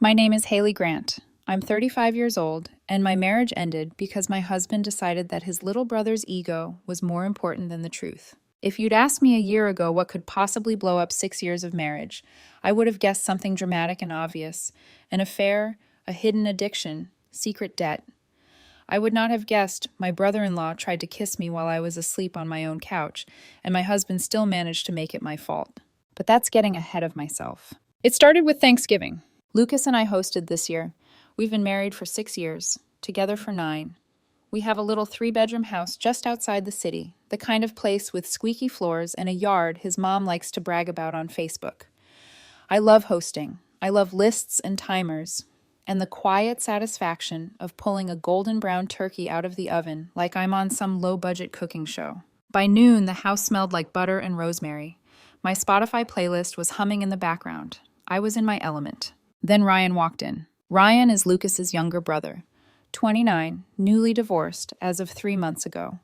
My name is Haley Grant. I'm 35 years old, and my marriage ended because my husband decided that his little brother's ego was more important than the truth. If you'd asked me a year ago what could possibly blow up 6 years of marriage, I would have guessed something dramatic and obvious: an affair, a hidden addiction, secret debt. I would not have guessed my brother-in-law tried to kiss me while I was asleep on my own couch, and my husband still managed to make it my fault. But that's getting ahead of myself. It started with Thanksgiving. Lucas and I hosted this year. We've been married for 6 years, together for 9. We have a little 3-bedroom house just outside the city, the kind of place with squeaky floors and a yard his mom likes to brag about on Facebook. I love hosting. I love lists and timers, and the quiet satisfaction of pulling a golden brown turkey out of the oven like I'm on some low-budget cooking show. By noon, the house smelled like butter and rosemary. My Spotify playlist was humming in the background. I was in my element. Then Ryan walked in. Ryan is Lucas's younger brother, 29, newly divorced as of 3 months ago.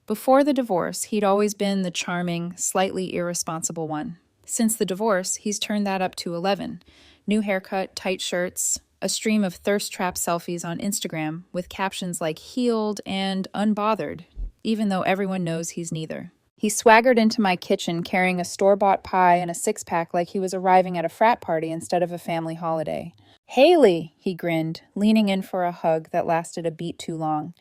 Before the divorce, he'd always been the charming, slightly irresponsible one. Since the divorce, he's turned that up to 11. New haircut, tight shirts, a stream of thirst trap selfies on Instagram with captions like healed and unbothered, even though everyone knows he's neither. He swaggered into my kitchen carrying a store-bought pie and a six-pack like he was arriving at a frat party instead of a family holiday. "Haley," he grinned, leaning in for a hug that lasted a beat too long.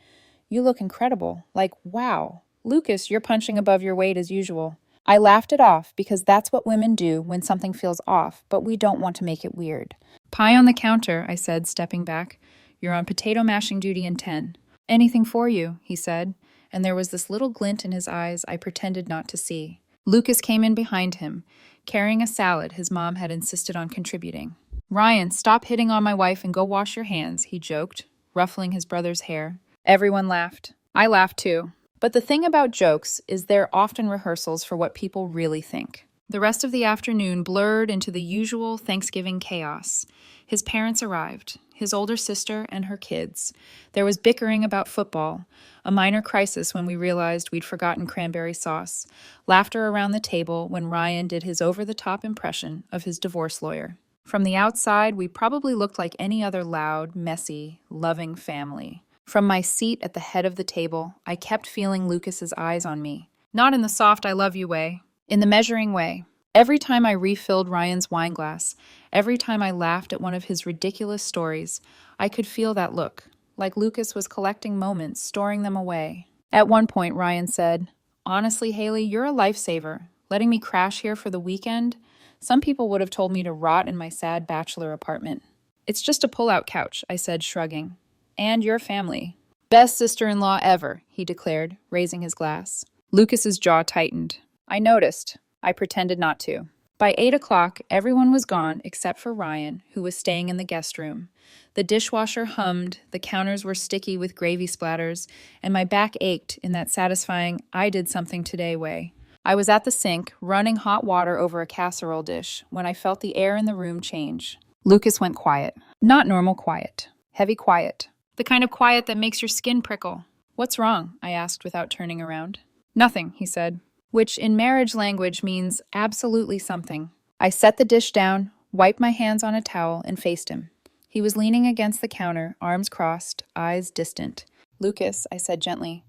"You look incredible. Like, wow. Lucas, you're punching above your weight as usual." I laughed it off because that's what women do when something feels off, but we don't want to make it weird. "Pie on the counter," I said, stepping back. "You're on potato mashing duty in 10. "Anything for you," he said, and there was this little glint in his eyes I pretended not to see. Lucas came in behind him, carrying a salad his mom had insisted on contributing. "Ryan, stop hitting on my wife and go wash your hands," he joked, ruffling his brother's hair. Everyone laughed. I laughed too. But the thing about jokes is they're often rehearsals for what people really think. The rest of the afternoon blurred into the usual Thanksgiving chaos. His parents arrived, his older sister and her kids. There was bickering about football, a minor crisis when we realized we'd forgotten cranberry sauce, laughter around the table when Ryan did his over-the-top impression of his divorce lawyer. From the outside, we probably looked like any other loud, messy, loving family. From my seat at the head of the table, I kept feeling Lucas's eyes on me. Not in the soft I love you way, in the measuring way. Every time I refilled Ryan's wine glass, every time I laughed at one of his ridiculous stories, I could feel that look, like Lucas was collecting moments, storing them away. At one point, Ryan said, "Honestly, Haley, you're a lifesaver. Letting me crash here for the weekend? Some people would have told me to rot in my sad bachelor apartment." "It's just a pull-out couch," I said, shrugging. "And your family." "Best sister-in-law ever," he declared, raising his glass. Lucas's jaw tightened. I noticed. I pretended not to. By 8 o'clock, everyone was gone except for Ryan, who was staying in the guest room. The dishwasher hummed, the counters were sticky with gravy splatters, and my back ached in that satisfying "I did something today" way. I was at the sink, running hot water over a casserole dish, when I felt the air in the room change. Lucas went quiet. Not normal quiet. Heavy quiet. The kind of quiet that makes your skin prickle. "What's wrong?" I asked without turning around. "Nothing," he said, which in marriage language means absolutely something. I set the dish down, wiped my hands on a towel, and faced him. He was leaning against the counter, arms crossed, eyes distant. "Lucas," I said gently.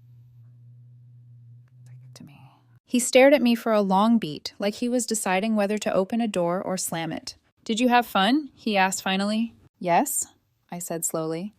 To me. He stared at me for a long beat, like he was deciding whether to open a door or slam it. "Did you have fun?" he asked finally. "Yes," I said slowly.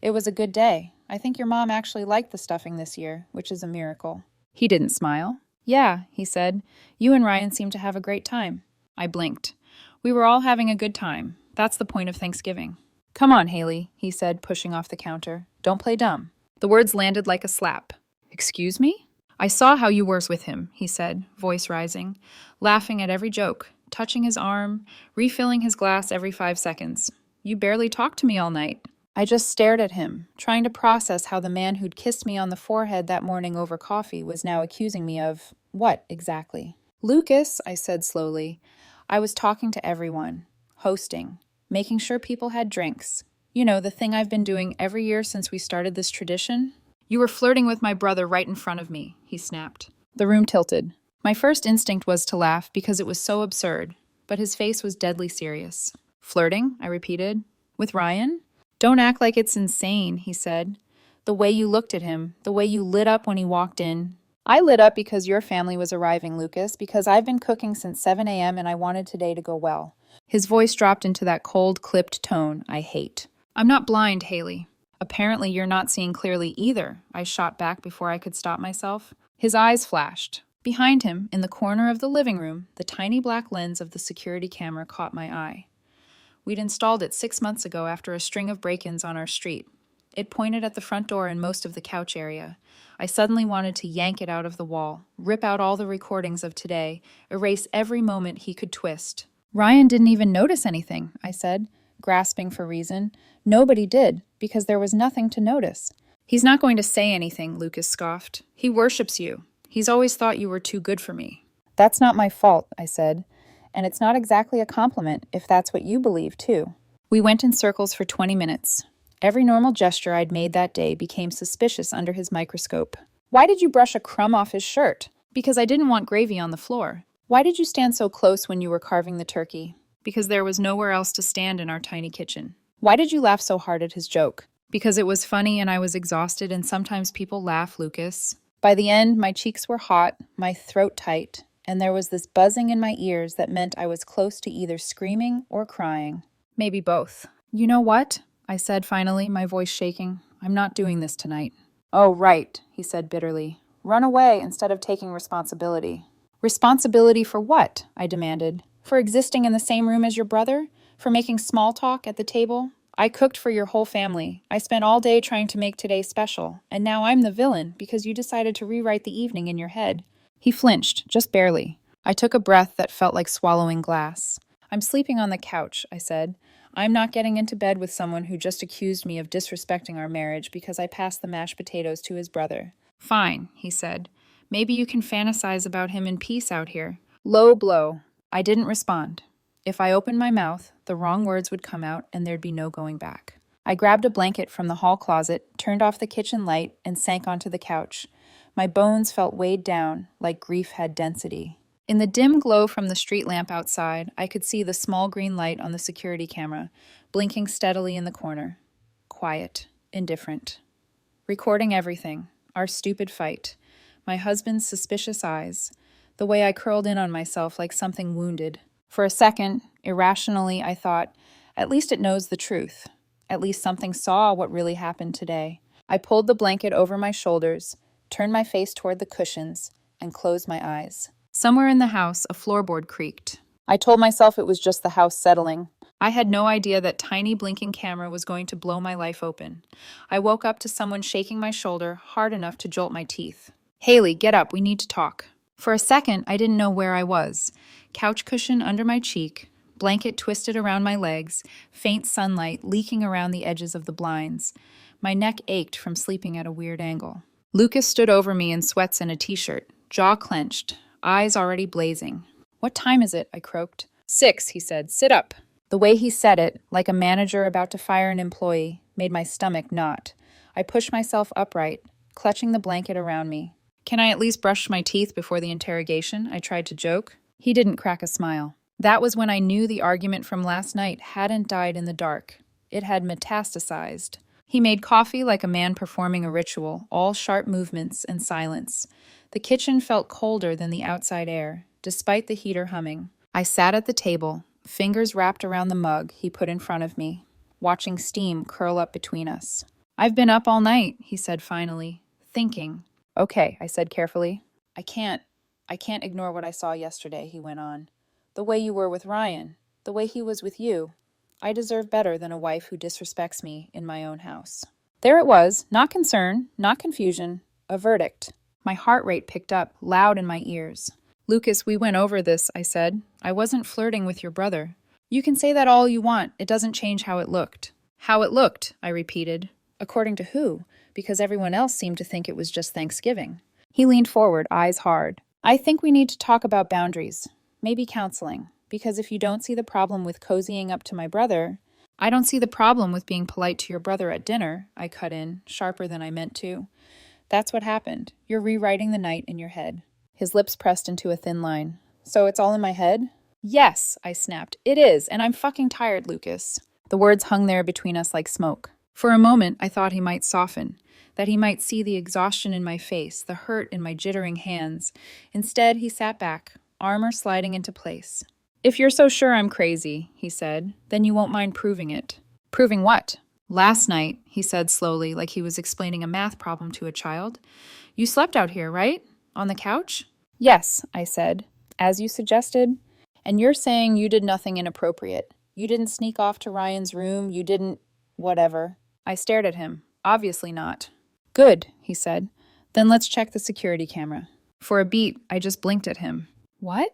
"It was a good day. I think your mom actually liked the stuffing this year, which is a miracle." He didn't smile. "Yeah," he said. "You and Ryan seem to have a great time." I blinked. "We were all having a good time. That's the point of Thanksgiving." "Come on, Haley," he said, pushing off the counter. "Don't play dumb." The words landed like a slap. "Excuse me?" "I saw how you were with him," he said, voice rising, laughing at every joke, touching his arm, refilling his glass every 5 seconds. "You barely talked to me all night." I just stared at him, trying to process how the man who'd kissed me on the forehead that morning over coffee was now accusing me of what exactly? "Lucas," I said slowly, "I was talking to everyone, hosting, making sure people had drinks. You know, the thing I've been doing every year since we started this tradition." "You were flirting with my brother right in front of me," he snapped. The room tilted. My first instinct was to laugh because it was so absurd, but his face was deadly serious. Flirting, I repeated. With Ryan? Don't act like it's insane, he said. The way you looked at him, the way you lit up when he walked in. I lit up because your family was arriving, Lucas, because I've been cooking since 7 a.m. and I wanted today to go well. His voice dropped into that cold, clipped tone I hate. I'm not blind, Haley. Apparently you're not seeing clearly either, I shot back before I could stop myself. His eyes flashed. Behind him, in the corner of the living room, the tiny black lens of the security camera caught my eye. We'd installed it 6 months ago after a string of break-ins on our street. It pointed at the front door and most of the couch area. I suddenly wanted to yank it out of the wall, rip out all the recordings of today, erase every moment he could twist. Ryan didn't even notice anything, I said, grasping for reason. Nobody did, because there was nothing to notice. He's not going to say anything, Lucas scoffed. He worships you. He's always thought you were too good for me. That's not my fault, I said. And it's not exactly a compliment if that's what you believe, too. We went in circles for 20 minutes. Every normal gesture I'd made that day became suspicious under his microscope. Why did you brush a crumb off his shirt? Because I didn't want gravy on the floor. Why did you stand so close when you were carving the turkey? Because there was nowhere else to stand in our tiny kitchen. Why did you laugh so hard at his joke? Because it was funny and I was exhausted, and sometimes people laugh, Lucas. By the end, my cheeks were hot, my throat tight, and there was this buzzing in my ears that meant I was close to either screaming or crying. Maybe both. You know what? I said finally, my voice shaking. I'm not doing this tonight. Oh, right, he said bitterly. Run away instead of taking responsibility. Responsibility for what? I demanded. For existing in the same room as your brother? For making small talk at the table? I cooked for your whole family. I spent all day trying to make today special, and now I'm the villain because you decided to rewrite the evening in your head. He flinched, just barely. I took a breath that felt like swallowing glass. I'm sleeping on the couch, I said. I'm not getting into bed with someone who just accused me of disrespecting our marriage because I passed the mashed potatoes to his brother. Fine, he said. Maybe you can fantasize about him in peace out here. Low blow. I didn't respond. If I opened my mouth, the wrong words would come out and there'd be no going back. I grabbed a blanket from the hall closet, turned off the kitchen light, and sank onto the couch. My bones felt weighed down, like grief had density. In the dim glow from the street lamp outside, I could see the small green light on the security camera, blinking steadily in the corner. Quiet, indifferent. Recording everything. Our stupid fight. My husband's suspicious eyes. The way I curled in on myself like something wounded. For a second, irrationally, I thought, at least it knows the truth. At least something saw what really happened today. I pulled the blanket over my shoulders, turned my face toward the cushions, and closed my eyes. Somewhere in the house, a floorboard creaked. I told myself it was just the house settling. I had no idea that tiny blinking camera was going to blow my life open. I woke up to someone shaking my shoulder hard enough to jolt my teeth. Haley, get up, we need to talk. For a second, I didn't know where I was. Couch cushion under my cheek, blanket twisted around my legs, faint sunlight leaking around the edges of the blinds. My neck ached from sleeping at a weird angle. Lucas stood over me in sweats and a t-shirt, jaw clenched, eyes already blazing. What time is it? I croaked. 6, he said. Sit up. The way he said it, like a manager about to fire an employee, made my stomach knot. I pushed myself upright, clutching the blanket around me. Can I at least brush my teeth before the interrogation? I tried to joke. He didn't crack a smile. That was when I knew the argument from last night hadn't died in the dark. It had metastasized. He made coffee like a man performing a ritual, all sharp movements and silence. The kitchen felt colder than the outside air, despite the heater humming. I sat at the table, fingers wrapped around the mug he put in front of me, watching steam curl up between us. I've been up all night, he said finally, thinking. Okay, I said carefully. I can't ignore what I saw yesterday, he went on. The way you were with Ryan, the way he was with you. I deserve better than a wife who disrespects me in my own house. There it was, not concern, not confusion, a verdict. My heart rate picked up, loud in my ears. Lucas, we went over this, I said. I wasn't flirting with your brother. You can say that all you want, it doesn't change how it looked. How it looked, I repeated. According to who? Because everyone else seemed to think it was just Thanksgiving. He leaned forward, eyes hard. I think we need to talk about boundaries. Maybe counseling. Because if you don't see the problem with cozying up to my brother, I don't see the problem with being polite to your brother at dinner, I cut in, sharper than I meant to. That's what happened. You're rewriting the night in your head. His lips pressed into a thin line. So it's all in my head? Yes, I snapped. It is, and I'm fucking tired, Lucas. The words hung there between us like smoke. For a moment, I thought he might soften, that he might see the exhaustion in my face, the hurt in my jittering hands. Instead, he sat back, armor sliding into place. If you're so sure I'm crazy, he said, then you won't mind proving it. Proving what? Last night, he said slowly, like he was explaining a math problem to a child. You slept out here, right? On the couch? Yes, I said, as you suggested. And you're saying you did nothing inappropriate. You didn't sneak off to Ryan's room, you didn't… whatever. I stared at him. Obviously not. Good, he said. Then let's check the security camera. For a beat, I just blinked at him. What?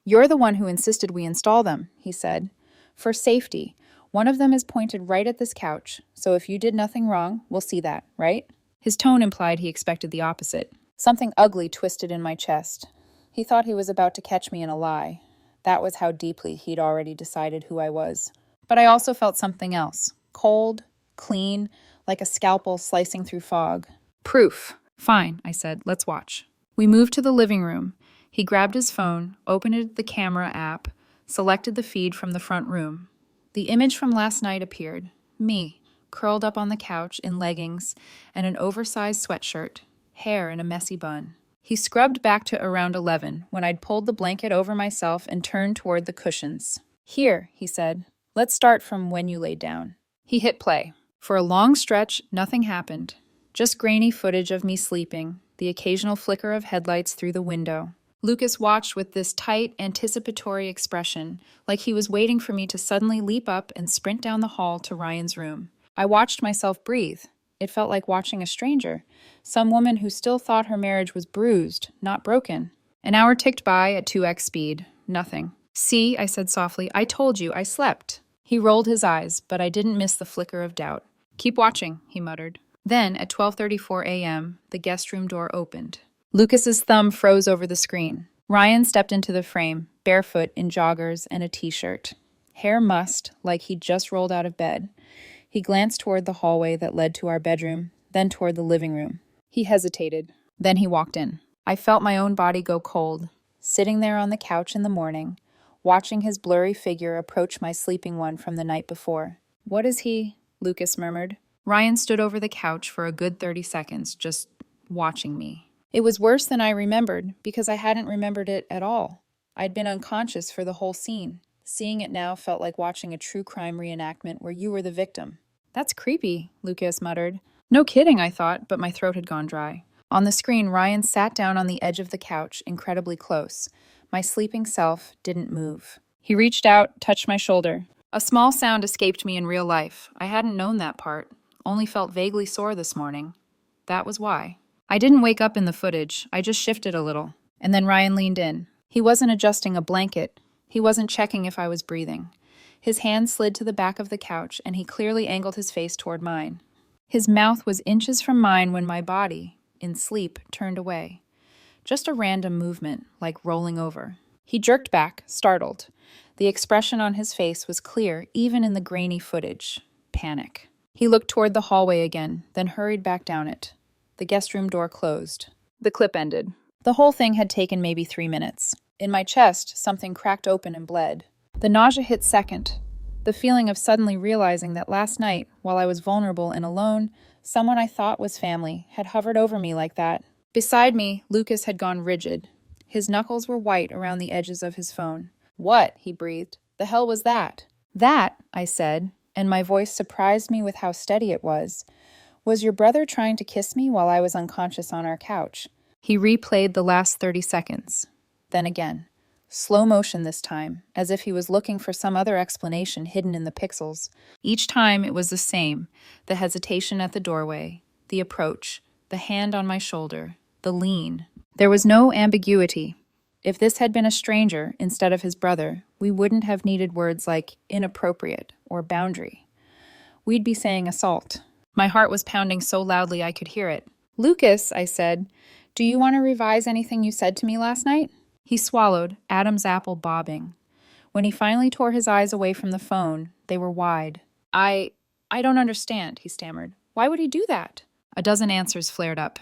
You're the one who insisted we install them, he said. For safety. One of them is pointed right at this couch, so if you did nothing wrong, we'll see that, right? His tone implied he expected the opposite. Something ugly twisted in my chest. He thought he was about to catch me in a lie. That was how deeply he'd already decided who I was. But I also felt something else. Cold, clean, like a scalpel slicing through fog. Proof. Fine, I said. Let's watch. We moved to the living room. He grabbed his phone, opened the camera app, selected the feed from the front room. The image from last night appeared. Me, curled up on the couch in leggings and an oversized sweatshirt, hair in a messy bun. He scrubbed back to around 11 when I'd pulled the blanket over myself and turned toward the cushions. Here, he said. Let's start from when you laid down. He hit play. For a long stretch, nothing happened. Just grainy footage of me sleeping, the occasional flicker of headlights through the window. Lucas watched with this tight, anticipatory expression, like he was waiting for me to suddenly leap up and sprint down the hall to Ryan's room. I watched myself breathe. It felt like watching a stranger, some woman who still thought her marriage was bruised, not broken. An hour ticked by at 2x speed. Nothing. See, I said softly, I told you, I slept. He rolled his eyes, but I didn't miss the flicker of doubt. Keep watching, he muttered. Then, at 12:34 a.m., the guest room door opened. Lucas's thumb froze over the screen. Ryan stepped into the frame, barefoot in joggers and a t-shirt. Hair mussed, like he'd just rolled out of bed. He glanced toward the hallway that led to our bedroom, then toward the living room. He hesitated. Then he walked in. I felt my own body go cold, sitting there on the couch in the morning, watching his blurry figure approach my sleeping one from the night before. What is he? Lucas murmured. Ryan stood over the couch for a good 30 seconds, just watching me. It was worse than I remembered, because I hadn't remembered it at all. I'd been unconscious for the whole scene. Seeing it now felt like watching a true crime reenactment where you were the victim. That's creepy, Lucas muttered. No kidding, I thought, but my throat had gone dry. On the screen, Ryan sat down on the edge of the couch, incredibly close. My sleeping self didn't move. He reached out, touched my shoulder. A small sound escaped me in real life. I hadn't known that part. Only felt vaguely sore this morning. That was why. I didn't wake up in the footage. I just shifted a little. And then Ryan leaned in. He wasn't adjusting a blanket. He wasn't checking if I was breathing. His hand slid to the back of the couch, and he clearly angled his face toward mine. His mouth was inches from mine when my body, in sleep, turned away. Just a random movement, like rolling over. He jerked back, startled. The expression on his face was clear, even in the grainy footage. Panic. He looked toward the hallway again, then hurried back down it. The guest room door closed. The clip ended. The whole thing had taken maybe 3 minutes. In my chest, something cracked open and bled. The nausea hit second. The feeling of suddenly realizing that last night, while I was vulnerable and alone, someone I thought was family had hovered over me like that. Beside me, Lucas had gone rigid. His knuckles were white around the edges of his phone. What? He breathed. The hell was that? That, I said, and my voice surprised me with how steady it was your brother trying to kiss me while I was unconscious on our couch. He replayed the last 30 seconds. Then again. Slow motion this time, as if he was looking for some other explanation hidden in the pixels. Each time it was the same, the hesitation at the doorway, the approach, the hand on my shoulder, the lean. There was no ambiguity. If this had been a stranger instead of his brother, we wouldn't have needed words like inappropriate or boundary. We'd be saying assault. My heart was pounding so loudly I could hear it. Lucas, I said, do you want to revise anything you said to me last night? He swallowed, Adam's apple bobbing. When he finally tore his eyes away from the phone, they were wide. I don't understand, he stammered. Why would he do that? A dozen answers flared up.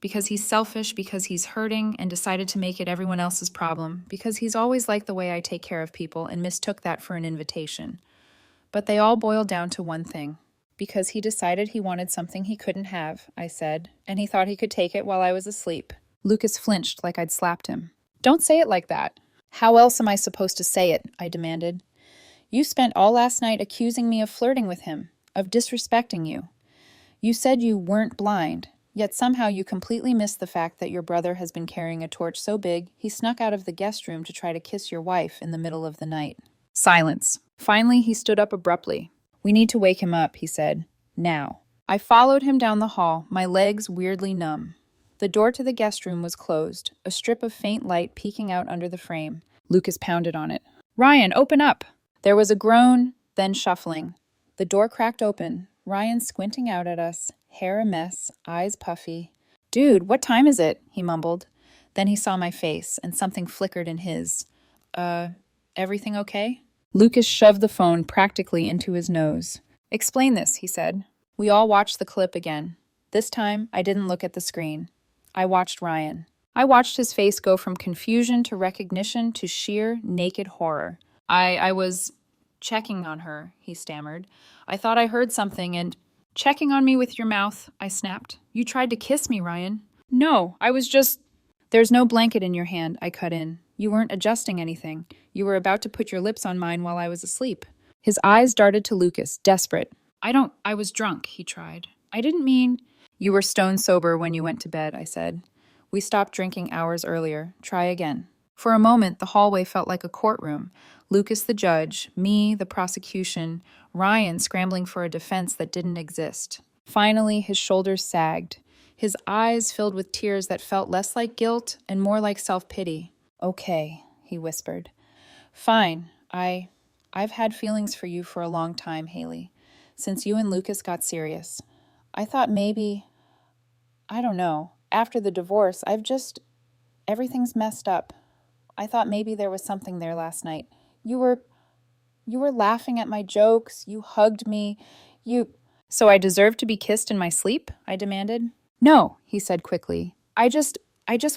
Because he's selfish, because he's hurting and decided to make it everyone else's problem, because he's always liked the way I take care of people and mistook that for an invitation. But they all boiled down to one thing. Because he decided he wanted something he couldn't have, I said, and he thought he could take it while I was asleep. Lucas flinched like I'd slapped him. Don't say it like that. How else am I supposed to say it? I demanded. You spent all last night accusing me of flirting with him, of disrespecting you. You said you weren't blind, yet somehow you completely missed the fact that your brother has been carrying a torch so big he snuck out of the guest room to try to kiss your wife in the middle of the night. Silence. Finally, he stood up abruptly. We need to wake him up, he said. Now. I followed him down the hall, my legs weirdly numb. The door to the guest room was closed, a strip of faint light peeking out under the frame. Lucas pounded on it. Ryan, open up! There was a groan, then shuffling. The door cracked open, Ryan squinting out at us, hair a mess, eyes puffy. Dude, what time is it? He mumbled. Then he saw my face, and something flickered in his. Everything okay? Lucas shoved the phone practically into his nose. Explain this, he said. We all watched the clip again. This time, I didn't look at the screen. I watched Ryan. I watched his face go from confusion to recognition to sheer, naked horror. I was checking on her, he stammered. I thought I heard something and... Checking on me with your mouth, I snapped. You tried to kiss me, Ryan. No, I was just... There's no blanket in your hand, I cut in. You weren't adjusting anything. You were about to put your lips on mine while I was asleep. His eyes darted to Lucas, desperate. I was drunk, he tried. I didn't mean... You were stone sober when you went to bed, I said. We stopped drinking hours earlier. Try again. For a moment, the hallway felt like a courtroom. Lucas the judge, me the prosecution, Ryan scrambling for a defense that didn't exist. Finally, his shoulders sagged. His eyes filled with tears that felt less like guilt and more like self-pity. Okay, he whispered. Fine. I've had feelings for you for a long time, Haley. Since you and Lucas got serious. I thought maybe... I don't know. After the divorce, everything's messed up. I thought maybe there was something there last night. You were laughing at my jokes. You hugged me. So I deserve to be kissed in my sleep? I demanded. No, he said quickly. I just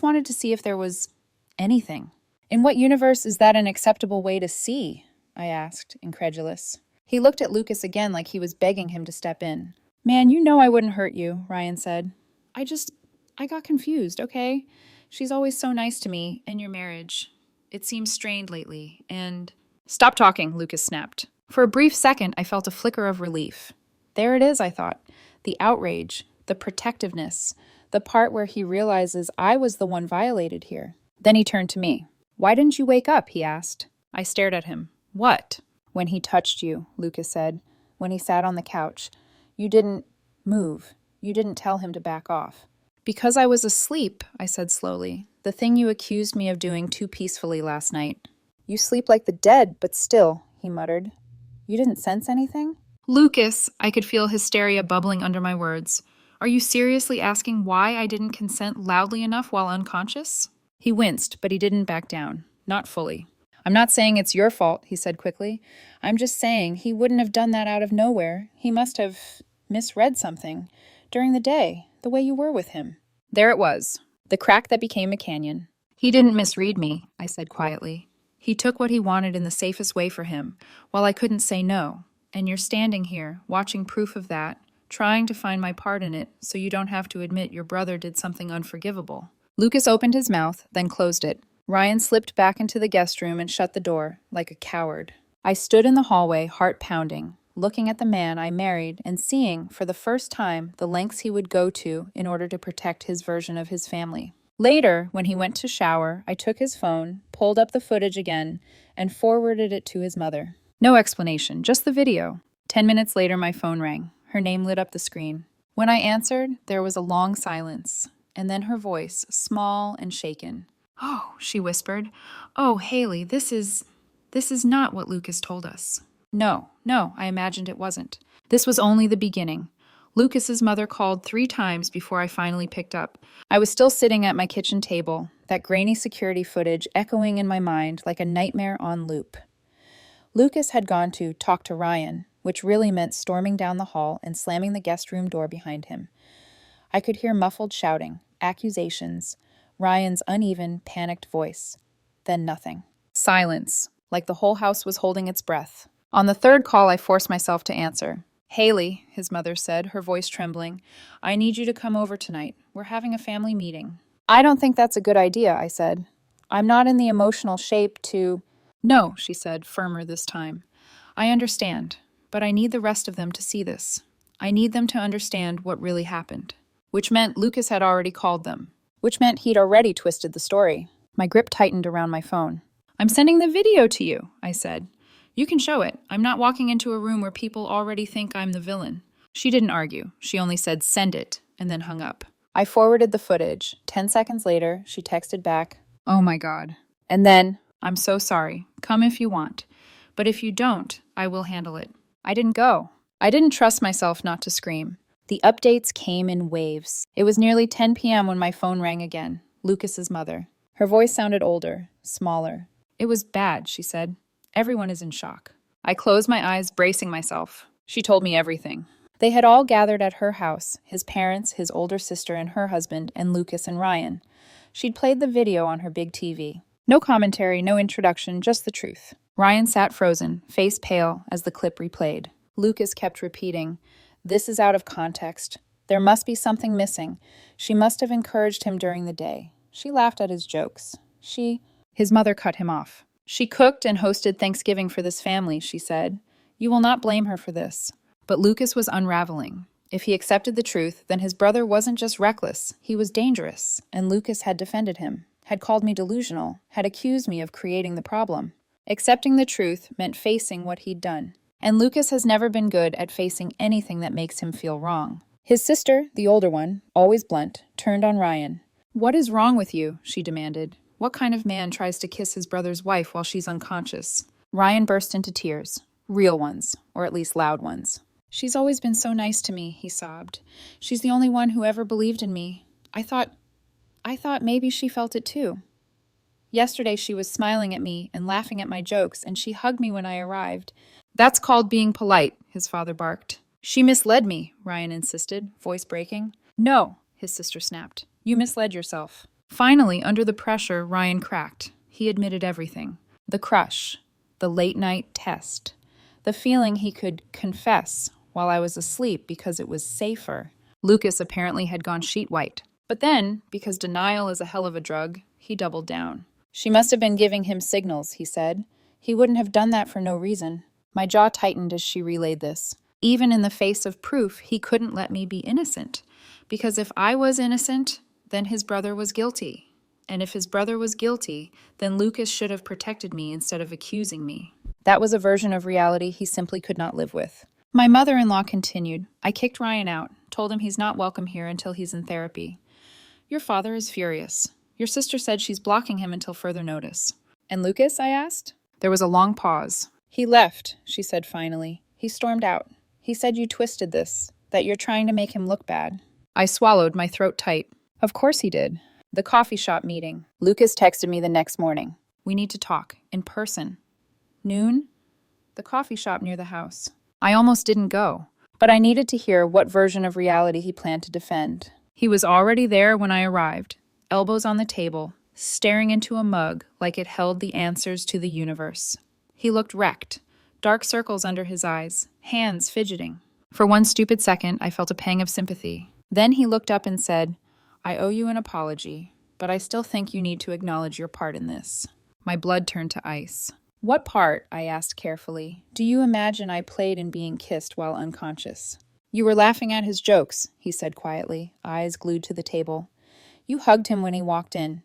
wanted to see if there was anything. In what universe is that an acceptable way to see? I asked, incredulous. He looked at Lucas again like he was begging him to step in. Man, you know I wouldn't hurt you, Ryan said. I got confused, okay? She's always so nice to me, and your marriage. It seems strained lately, and... Stop talking, Lucas snapped. For a brief second, I felt a flicker of relief. There it is, I thought. The outrage, the protectiveness, the part where he realizes I was the one violated here. Then he turned to me. Why didn't you wake up, he asked. I stared at him. What? When he touched you, Lucas said. When he sat on the couch. You didn't move. You didn't tell him to back off. Because I was asleep, I said slowly. The thing you accused me of doing too peacefully last night. You sleep like the dead, but still, he muttered. You didn't sense anything? Lucas, I could feel hysteria bubbling under my words. Are you seriously asking why I didn't consent loudly enough while unconscious? He winced, but he didn't back down. Not fully. I'm not saying it's your fault, he said quickly. I'm just saying he wouldn't have done that out of nowhere. He must have misread something. During the day, the way you were with him. There it was, the crack that became a canyon. He didn't misread me, I said quietly. He took what he wanted in the safest way for him, while I couldn't say no. And you're standing here, watching proof of that, trying to find my part in it, so you don't have to admit your brother did something unforgivable. Lucas opened his mouth, then closed it. Ryan slipped back into the guest room and shut the door, like a coward. I stood in the hallway, heart pounding, looking at the man I married and seeing, for the first time, the lengths he would go to in order to protect his version of his family. Later, when he went to shower, I took his phone, pulled up the footage again, and forwarded it to his mother. No explanation, just the video. 10 minutes later, my phone rang. Her name lit up the screen. When I answered, there was a long silence, and then her voice, small and shaken. Oh, she whispered. Oh, Haley, this is not what Lucas told us. No, I imagined it wasn't. This was only the beginning. Lucas's mother called 3 times before I finally picked up. I was still sitting at my kitchen table, that grainy security footage echoing in my mind like a nightmare on loop. Lucas had gone to talk to Ryan, which really meant storming down the hall and slamming the guest room door behind him. I could hear muffled shouting, accusations, Ryan's uneven, panicked voice. Then nothing. Silence, like the whole house was holding its breath. On the third call, I forced myself to answer. Haley, his mother said, her voice trembling, I need you to come over tonight. We're having a family meeting. I don't think that's a good idea, I said. I'm not in the emotional shape to... No, she said, firmer this time. I understand, but I need the rest of them to see this. I need them to understand what really happened. Which meant Lucas had already called them. Which meant he'd already twisted the story. My grip tightened around my phone. I'm sending the video to you, I said. You can show it. I'm not walking into a room where people already think I'm the villain. She didn't argue. She only said, send it, and then hung up. I forwarded the footage. 10 seconds later, she texted back, oh my God. And then, I'm so sorry. Come if you want. But if you don't, I will handle it. I didn't go. I didn't trust myself not to scream. The updates came in waves. It was nearly 10 p.m. when my phone rang again. Lucas's mother. Her voice sounded older, smaller. It was bad, she said. Everyone is in shock. I closed my eyes, bracing myself. She told me everything. They had all gathered at her house, his parents, his older sister and her husband, and Lucas and Ryan. She'd played the video on her big TV. No commentary, no introduction, just the truth. Ryan sat frozen, face pale, as the clip replayed. Lucas kept repeating, this is out of context. There must be something missing. She must have encouraged him during the day. She laughed at his jokes. His mother cut him off. She cooked and hosted Thanksgiving for this family, she said. You will not blame her for this. But Lucas was unraveling. If he accepted the truth, then his brother wasn't just reckless, he was dangerous, and Lucas had defended him, had called me delusional, had accused me of creating the problem. Accepting the truth meant facing what he'd done. And Lucas has never been good at facing anything that makes him feel wrong. His sister, the older one, always blunt, turned on Ryan. What is wrong with you? She demanded. What kind of man tries to kiss his brother's wife while she's unconscious? Ryan burst into tears. Real ones, or at least loud ones. She's always been so nice to me, he sobbed. She's the only one who ever believed in me. I thought maybe she felt it too. Yesterday she was smiling at me and laughing at my jokes, and she hugged me when I arrived. That's called being polite, his father barked. She misled me, Ryan insisted, voice breaking. No, his sister snapped. You misled yourself. Finally, under the pressure, Ryan cracked. He admitted everything. The crush, the late-night test, the feeling he could confess while I was asleep because it was safer. Lucas apparently had gone sheet white. But then, because denial is a hell of a drug, he doubled down. She must have been giving him signals, he said. He wouldn't have done that for no reason. My jaw tightened as she relayed this. Even in the face of proof, he couldn't let me be innocent. Because if I was innocent, then his brother was guilty. And if his brother was guilty, then Lucas should have protected me instead of accusing me. That was a version of reality he simply could not live with. My mother-in-law continued. I kicked Ryan out, told him he's not welcome here until he's in therapy. Your father is furious. Your sister said she's blocking him until further notice. And Lucas, I asked? There was a long pause. He left, she said finally. He stormed out. He said you twisted this, that you're trying to make him look bad. I swallowed, my throat tight. Of course he did. The coffee shop meeting. Lucas texted me the next morning. We need to talk, in person. Noon? The coffee shop near the house. I almost didn't go, but I needed to hear what version of reality he planned to defend. He was already there when I arrived, elbows on the table, staring into a mug like it held the answers to the universe. He looked wrecked, dark circles under his eyes, hands fidgeting. For one stupid second, I felt a pang of sympathy. Then he looked up and said, I owe you an apology, but I still think you need to acknowledge your part in this. My blood turned to ice. What part, I asked carefully, do you imagine I played in being kissed while unconscious? You were laughing at his jokes, he said quietly, eyes glued to the table. You hugged him when he walked in.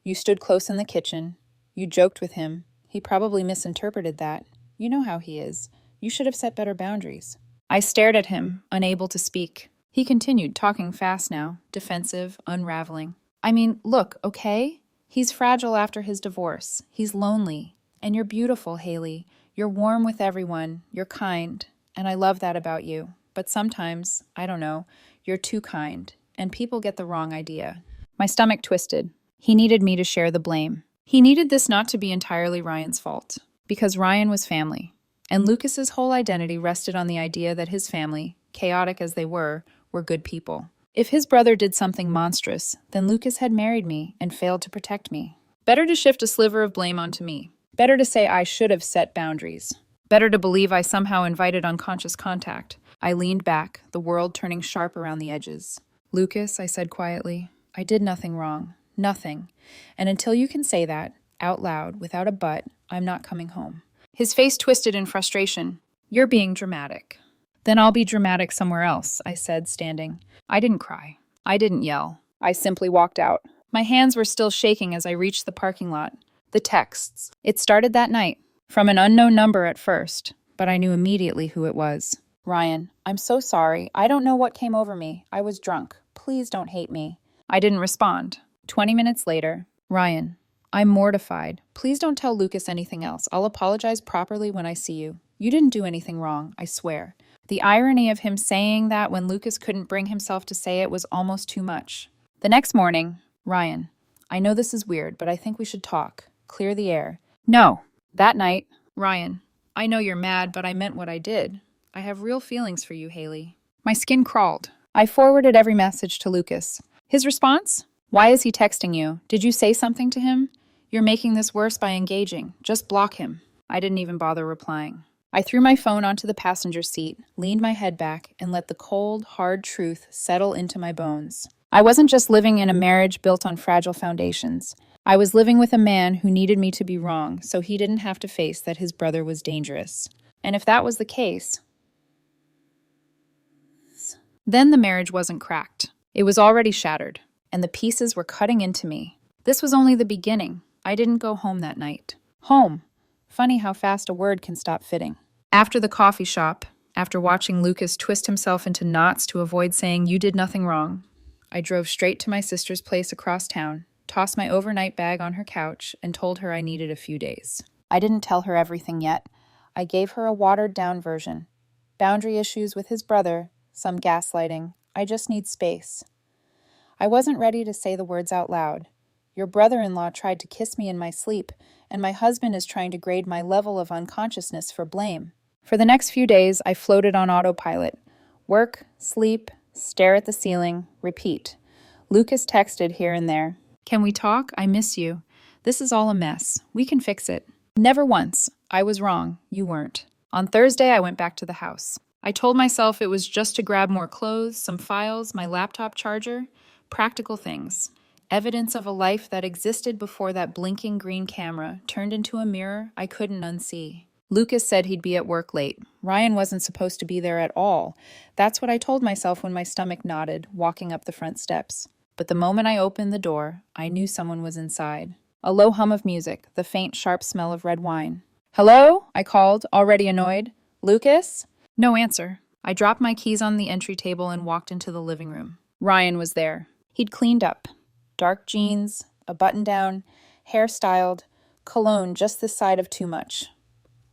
You stood close in the kitchen. You joked with him. He probably misinterpreted that. You know how he is. You should have set better boundaries. I stared at him, unable to speak. He continued, talking fast now, defensive, unraveling. I mean, look, okay? He's fragile after his divorce. He's lonely. And you're beautiful, Haley. You're warm with everyone. You're kind. And I love that about you. But sometimes, I don't know, you're too kind. And people get the wrong idea. My stomach twisted. He needed me to share the blame. He needed this not to be entirely Ryan's fault. Because Ryan was family. And Lucas's whole identity rested on the idea that his family, chaotic as they were good people. If his brother did something monstrous, then Lucas had married me and failed to protect me. Better to shift a sliver of blame onto me. Better to say I should have set boundaries. Better to believe I somehow invited unconscious contact. I leaned back, the world turning sharp around the edges. Lucas, I said quietly, I did nothing wrong. Nothing. And until you can say that, out loud, without a but, I'm not coming home. His face twisted in frustration. You're being dramatic. Then I'll be dramatic somewhere else, I said, standing. I didn't cry. I didn't yell. I simply walked out. My hands were still shaking as I reached the parking lot. The texts. It started that night. From an unknown number at first, but I knew immediately who it was. Ryan, I'm so sorry. I don't know what came over me. I was drunk. Please don't hate me. I didn't respond. 20 minutes later, Ryan, I'm mortified. Please don't tell Lucas anything else. I'll apologize properly when I see you. You didn't do anything wrong, I swear. The irony of him saying that when Lucas couldn't bring himself to say it was almost too much. The next morning, Ryan, I know this is weird, but I think we should talk. Clear the air. No. That night, Ryan, I know you're mad, but I meant what I did. I have real feelings for you, Haley. My skin crawled. I forwarded every message to Lucas. His response? Why is he texting you? Did you say something to him? You're making this worse by engaging. Just block him. I didn't even bother replying. I threw my phone onto the passenger seat, leaned my head back, and let the cold, hard truth settle into my bones. I wasn't just living in a marriage built on fragile foundations. I was living with a man who needed me to be wrong so he didn't have to face that his brother was dangerous. And if that was the case, then the marriage wasn't cracked. It was already shattered, and the pieces were cutting into me. This was only the beginning. I didn't go home that night. Home. Funny how fast a word can stop fitting. After the coffee shop, after watching Lucas twist himself into knots to avoid saying you did nothing wrong, I drove straight to my sister's place across town, tossed my overnight bag on her couch, and told her I needed a few days. I didn't tell her everything yet. I gave her a watered-down version. Boundary issues with his brother, some gaslighting. I just need space. I wasn't ready to say the words out loud. Your brother-in-law tried to kiss me in my sleep, and my husband is trying to grade my level of unconsciousness for blame. For the next few days, I floated on autopilot. Work, sleep, stare at the ceiling, repeat. Lucas texted here and there. Can we talk? I miss you. This is all a mess. We can fix it. Never once. I was wrong. You weren't. On Thursday, I went back to the house. I told myself it was just to grab more clothes, some files, my laptop charger, practical things. Evidence of a life that existed before that blinking green camera turned into a mirror I couldn't unsee. Lucas said he'd be at work late. Ryan wasn't supposed to be there at all. That's what I told myself when my stomach knotted, walking up the front steps. But the moment I opened the door, I knew someone was inside. A low hum of music, the faint, sharp smell of red wine. Hello? I called, already annoyed. Lucas? No answer. I dropped my keys on the entry table and walked into the living room. Ryan was there. He'd cleaned up. Dark jeans, a button-down, hair styled, cologne just this side of too much.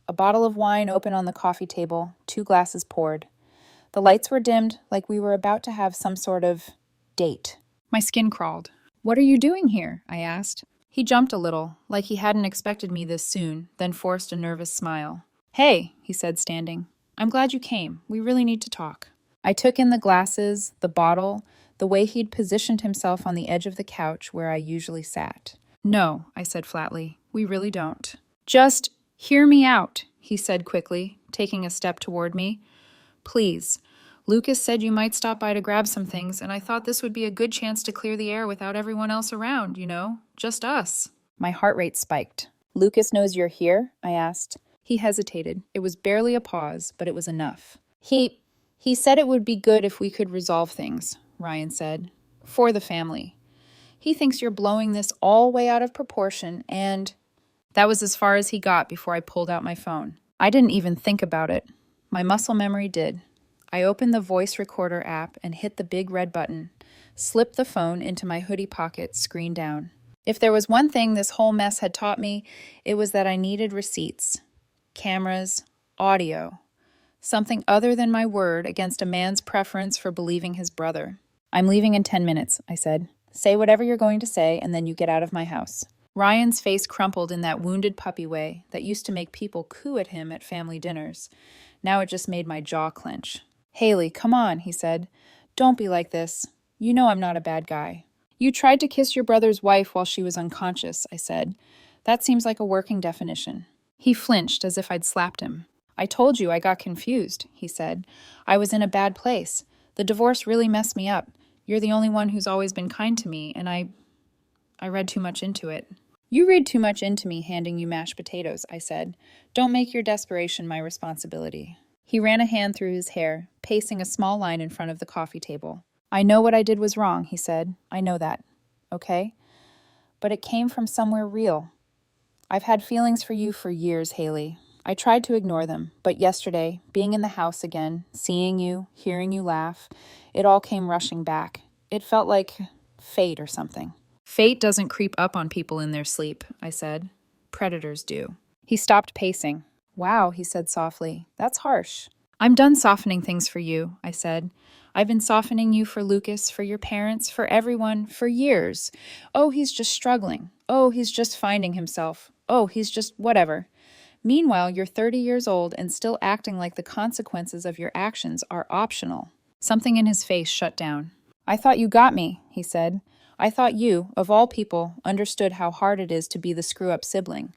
A bottle of wine open on the coffee table, 2 glasses poured. The lights were dimmed, like we were about to have some sort of date. My skin crawled. What are you doing here? I asked. He jumped a little, like he hadn't expected me this soon, then forced a nervous smile. Hey, he said, standing. I'm glad you came. We really need to talk. I took in the glasses, the bottle, the way he'd positioned himself on the edge of the couch where I usually sat. No, I said flatly. We really don't. Just hear me out, he said quickly, taking a step toward me. Please. Lucas said you might stop by to grab some things, and I thought this would be a good chance to clear the air without everyone else around, just us. My heart rate spiked. Lucas knows you're here? I asked. He hesitated. It was barely a pause, but it was enough. He said it would be good if we could resolve things, Ryan said. For the family. He thinks you're blowing this all way out of proportion, and that was as far as he got before I pulled out my phone. I didn't even think about it. My muscle memory did. I opened the voice recorder app and hit the big red button, slipped the phone into my hoodie pocket, screen down. If there was one thing this whole mess had taught me, it was that I needed receipts, cameras, audio, something other than my word against a man's preference for believing his brother. I'm leaving in 10 minutes, I said. Say whatever you're going to say, and then you get out of my house. Ryan's face crumpled in that wounded puppy way that used to make people coo at him at family dinners. Now it just made my jaw clench. Haley, come on, he said. Don't be like this. You know I'm not a bad guy. You tried to kiss your brother's wife while she was unconscious, I said. That seems like a working definition. He flinched as if I'd slapped him. I told you I got confused, he said. I was in a bad place. The divorce really messed me up. You're the only one who's always been kind to me, and I read too much into it. You read too much into me handing you mashed potatoes, I said. Don't make your desperation my responsibility. He ran a hand through his hair, pacing a small line in front of the coffee table. I know what I did was wrong, he said. I know that. Okay? But it came from somewhere real. I've had feelings for you for years, Haley. I tried to ignore them, but yesterday, being in the house again, seeing you, hearing you laugh, it all came rushing back. It felt like fate or something. Fate doesn't creep up on people in their sleep, I said. Predators do. He stopped pacing. Wow, he said softly. That's harsh. I'm done softening things for you, I said. I've been softening you for Lucas, for your parents, for everyone, for years. Oh, he's just struggling. Oh, he's just finding himself. Oh, he's just whatever. Meanwhile, you're 30 years old and still acting like the consequences of your actions are optional. Something in his face shut down. I thought you got me, he said. I thought you, of all people, understood how hard it is to be the screw-up sibling.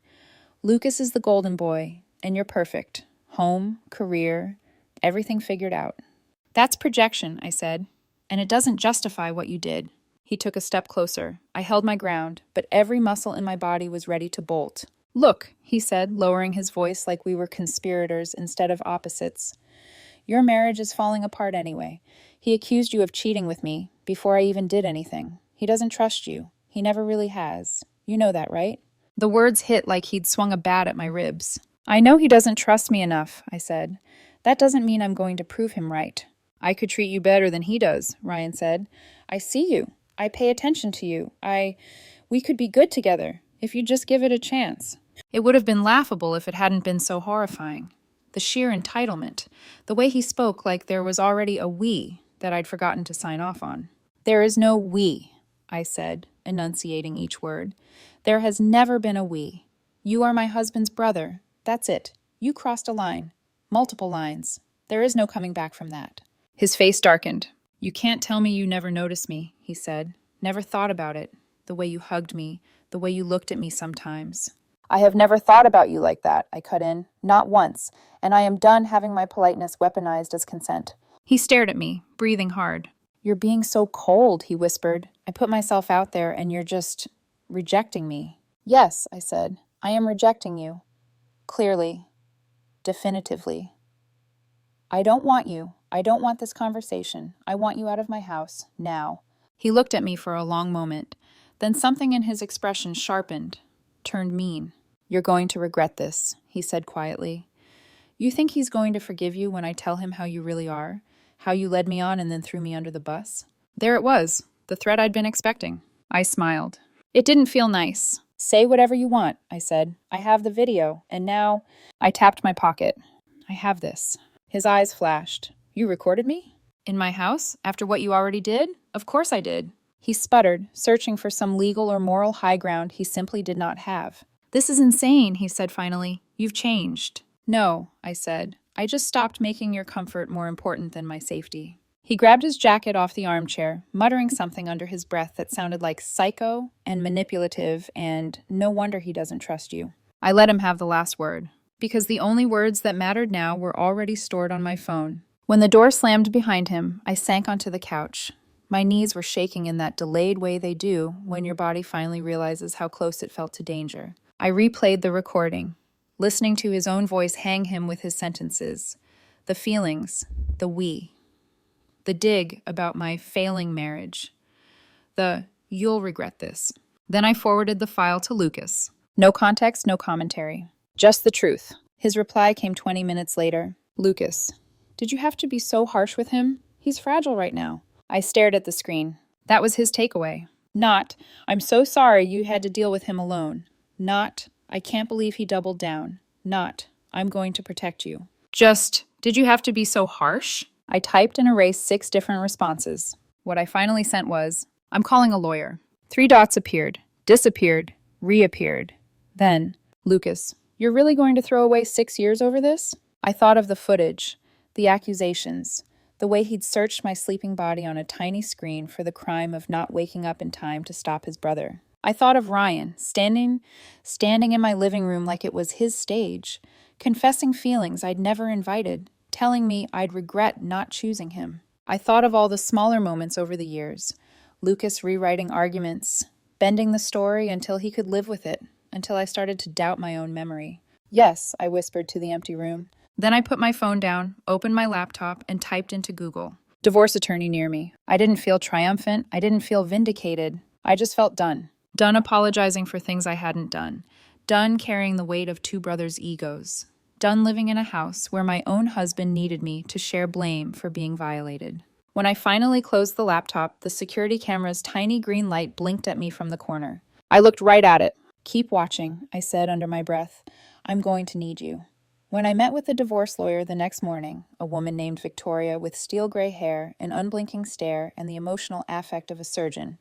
Lucas is the golden boy, and you're perfect. Home, career, everything figured out. That's projection, I said, and it doesn't justify what you did. He took a step closer. I held my ground, but every muscle in my body was ready to bolt. Look, he said, lowering his voice like we were conspirators instead of opposites. Your marriage is falling apart anyway. He accused you of cheating with me before I even did anything. He doesn't trust you. He never really has. You know that, right? The words hit like he'd swung a bat at my ribs. I know he doesn't trust me enough, I said. That doesn't mean I'm going to prove him right. I could treat you better than he does, Ryan said. I see you. I pay attention to you. We could be good together, if you just give it a chance. It would have been laughable if it hadn't been so horrifying. The sheer entitlement. The way he spoke like there was already a we that I'd forgotten to sign off on. There is no we, I said, enunciating each word. There has never been a we. You are my husband's brother. That's it. You crossed a line. Multiple lines. There is no coming back from that. His face darkened. You can't tell me you never noticed me, he said. Never thought about it. The way you hugged me, the way you looked at me sometimes. I have never thought about you like that, I cut in. Not once. And I am done having my politeness weaponized as consent. He stared at me, breathing hard. You're being so cold, he whispered. I put myself out there and you're just rejecting me. Yes, I said. I am rejecting you. Clearly. Definitively. I don't want you. I don't want this conversation. I want you out of my house, now. He looked at me for a long moment. Then something in his expression sharpened, turned mean. You're going to regret this, he said quietly. You think he's going to forgive you when I tell him how you really are? How you led me on and then threw me under the bus? There it was, the threat I'd been expecting. I smiled. It didn't feel nice. Say whatever you want, I said. I have the video, and now... I tapped my pocket. I have this. His eyes flashed. You recorded me? In my house? After what you already did? Of course I did. He sputtered, searching for some legal or moral high ground he simply did not have. This is insane, he said finally. You've changed. No, I said. I just stopped making your comfort more important than my safety. He grabbed his jacket off the armchair, muttering something under his breath that sounded like psycho and manipulative and no wonder he doesn't trust you. I let him have the last word, because the only words that mattered now were already stored on my phone. When the door slammed behind him, I sank onto the couch. My knees were shaking in that delayed way they do when your body finally realizes how close it felt to danger. I replayed the recording, listening to his own voice hang him with his sentences, the feelings, the we, the dig about my failing marriage, the you'll regret this. Then I forwarded the file to Lucas. No context, no commentary. Just the truth. His reply came 20 minutes later. Lucas, did you have to be so harsh with him? He's fragile right now. I stared at the screen. That was his takeaway. Not, I'm so sorry you had to deal with him alone. Not, I can't believe he doubled down. Not, I'm going to protect you. Just, did you have to be so harsh? I typed and erased 6 different responses. What I finally sent was, I'm calling a lawyer. 3 dots appeared, disappeared, reappeared. Then, Lucas, you're really going to throw away 6 years over this? I thought of the footage, the accusations, The way he'd searched my sleeping body on a tiny screen for the crime of not waking up in time to stop his brother. I thought of Ryan, standing in my living room like it was his stage, confessing feelings I'd never invited, telling me I'd regret not choosing him. I thought of all the smaller moments over the years, Lucas rewriting arguments, bending the story until he could live with it, until I started to doubt my own memory. Yes, I whispered to the empty room. Then I put my phone down, opened my laptop, and typed into Google. Divorce attorney near me. I didn't feel triumphant. I didn't feel vindicated. I just felt done. Done apologizing for things I hadn't done. Done carrying the weight of two brothers' egos. Done living in a house where my own husband needed me to share blame for being violated. When I finally closed the laptop, the security camera's tiny green light blinked at me from the corner. I looked right at it. Keep watching, I said under my breath. I'm going to need you. When I met with the divorce lawyer the next morning, a woman named Victoria with steel gray hair, an unblinking stare, and the emotional affect of a surgeon,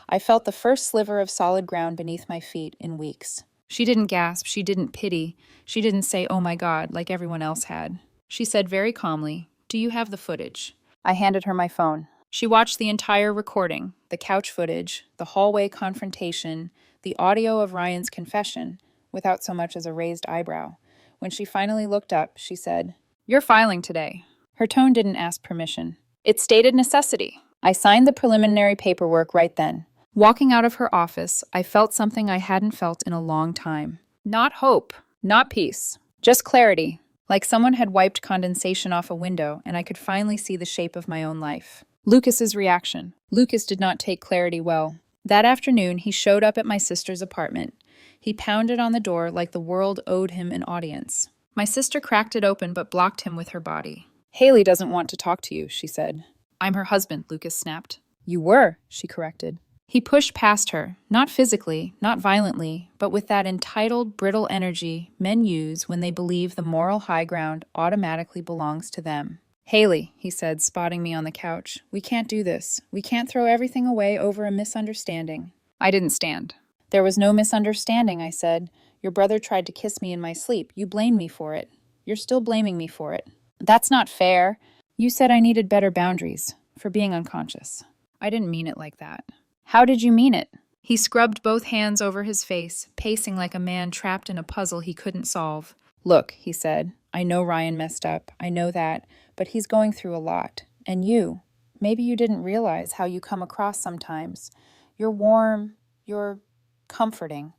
I felt the first sliver of solid ground beneath my feet in weeks. She didn't gasp, she didn't pity, she didn't say, "Oh my God," like everyone else had. She said very calmly, "Do you have the footage?" I handed her my phone. She watched the entire recording, the couch footage, the hallway confrontation, the audio of Ryan's confession, without so much as a raised eyebrow. When she finally looked up, she said, "You're filing today." Her tone didn't ask permission. It stated necessity. I signed the preliminary paperwork right then. Walking out of her office, I felt something I hadn't felt in a long time. Not hope, not peace, just clarity, like someone had wiped condensation off a window and I could finally see the shape of my own life. Lucas's reaction. Lucas did not take clarity well. That afternoon, he showed up at my sister's apartment. He pounded on the door like the world owed him an audience. My sister cracked it open but blocked him with her body. "Haley doesn't want to talk to you," she said. "I'm her husband," Lucas snapped. "You were," she corrected. He pushed past her, not physically, not violently, but with that entitled, brittle energy men use when they believe the moral high ground automatically belongs to them. "Haley," he said, spotting me on the couch, "we can't do this. We can't throw everything away over a misunderstanding." I didn't stand. "There was no misunderstanding," I said. "Your brother tried to kiss me in my sleep. You blamed me for it. You're still blaming me for it." "That's not fair." "You said I needed better boundaries for being unconscious." "I didn't mean it like that." "How did you mean it?" He scrubbed both hands over his face, pacing like a man trapped in a puzzle he couldn't solve. "Look," he said, "I know Ryan messed up. I know that. But he's going through a lot. And you. Maybe you didn't realize how you come across sometimes. You're warm. You're comforting."